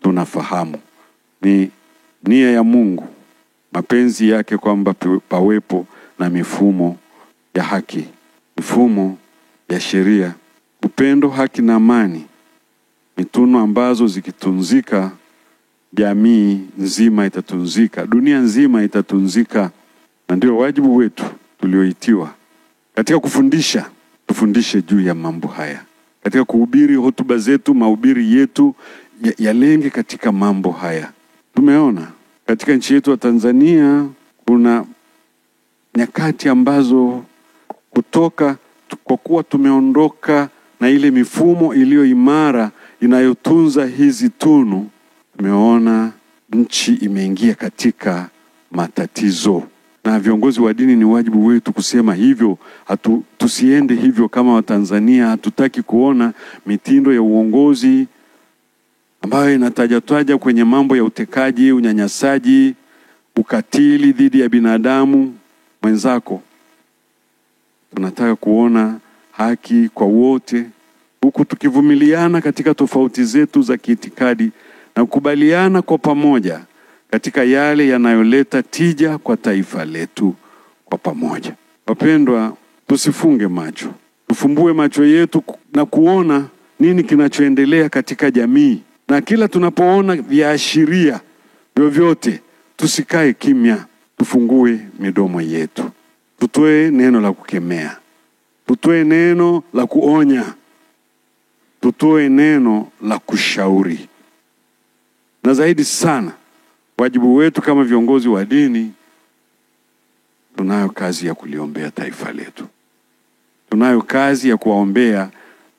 tunafahamu ni nia ya Mungu, mapenzi yake kwamba pawepo na mifumo ya haki, mifumo ya sheria, upendo, haki na amani, mituno ambazo zikitunzika jamii nzima itatunzika, dunia nzima itatunzika. Na ndio wajibu wetu tulioitiwa katika kufundisha. Tufundishe juu ya mambo haya katika kuhubiri. Hotuba zetu, mahubiri yetu yalenge katika mambo haya. Tumeona katika nchi yetu ya Tanzania kuna nyakati ambazo kutoka kwa kuwa tumeondoka na ile mifumo iliyo imara inayotunza hizi tunu, tumeona nchi imeingia katika matatizo. Na viongozi wa dini ni wajibu wetu kusema hivyo. Tusiende hivyo kama Watanzania. Hatutaki kuona mitindo ya uongozi ambayo inatajataja kwenye mambo ya utekaji, unyanyasaji, ukatili dhidi ya binadamu mwenzako. Tunataka kuona haki kwa wote, huku tukivumiliana katika tofauti zetu za kiitikadi na kukubaliana kwa pamoja katika yale yanayoleta tija kwa taifa letu kwa pamoja. Wapendwa, tusifunge macho. Tufumbue macho yetu na kuona nini kinachoendelea katika jamii. Na kila tunapoona viashiria vyovyote, tusikae kimya. Tufungue midomo yetu. Tutoe neno la kukemea. Tutoe neno la kuonya. Tutoe neno la kushauri. Na zaidi sana, wajibu wetu kama viongozi wa dini, tunayo kazi ya kuliombea taifa letu. Tunayo kazi ya kuwaombea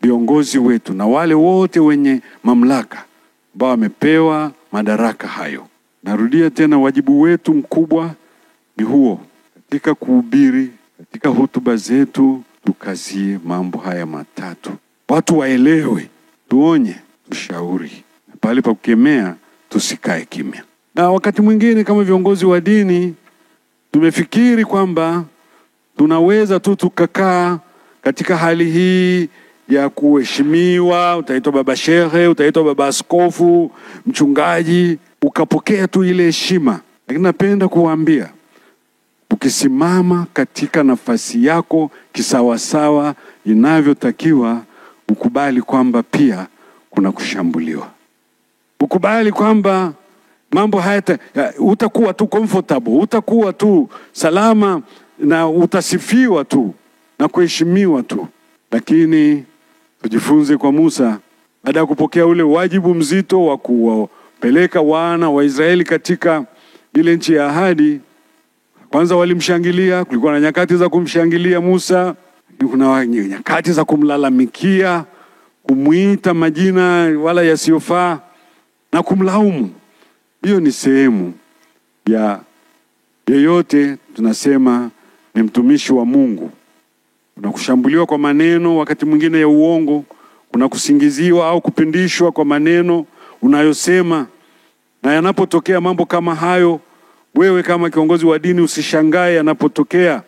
viongozi wetu na wale wote wenye mamlaka ambao wamepewa madaraka hayo. Narudia tena, wajibu wetu mkubwa ni huo. Katika kuhubiri, katika hotuba zetu, tukazie mambo haya matatu. Watu waelewe, tuonye, tushauri. Pale pa kukemea, tusikae kimya. Na wakati mwingine kama viongozi wa dini tumefikiri kwamba tunaweza tu tukakaa katika hali hii ya kuheshimiwa, utaitwa baba shehe, utaitwa baba askofu, mchungaji, ukapokea tu ile heshima. Lakini napenda kuwaambia, ukisimama katika nafasi yako kisawasawa inavyotakiwa, ukubali kwamba pia kuna kushambuliwa. Ukubali kwamba mambo haya utakuwa tu comfortable, utakuwa tu salama na utasifiwa tu na kuheshimiwa tu. Lakini tujifunze kwa Musa, baada ya kupokea ule wajibu mzito wa kuwapeleka wana wa Israeli katika ile nchi ya ahadi, kwanza walimshangilia. Kulikuwa na nyakati za kumshangilia Musa, kuna nyakati za kumlalamikia, kumuita majina wala yasiyofaa na kumlaumu. Hiyo ni sehemu ya yeyote tunasema ni mtumishi wa Mungu. Kuna kushambuliwa kwa maneno wakati mwingine ya uongo, kuna kusingiziwa au kupindishwa kwa maneno unayosema. Na yanapotokea mambo kama hayo, wewe kama kiongozi wa dini usishangae yanapotokea,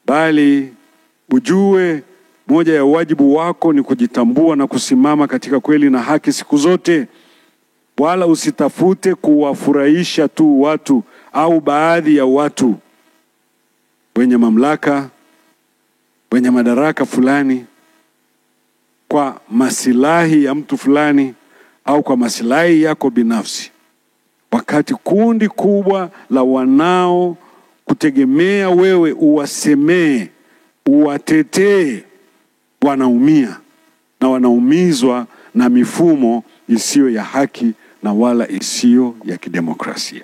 bali ujue moja ya wajibu wako ni kujitambua na kusimama katika kweli na haki siku zote. Wala usitafute kuwafurahisha tu watu au baadhi ya watu wenye mamlaka, wenye madaraka fulani, kwa masilahi ya mtu fulani au kwa masilahi yako binafsi. Wakati kundi kubwa la wanao kutegemea wewe uwasemee, uwatetee, wanaumia na wanaumizwa na mifumo isiyo ya haki na wala isiyo ya kidemokrasia.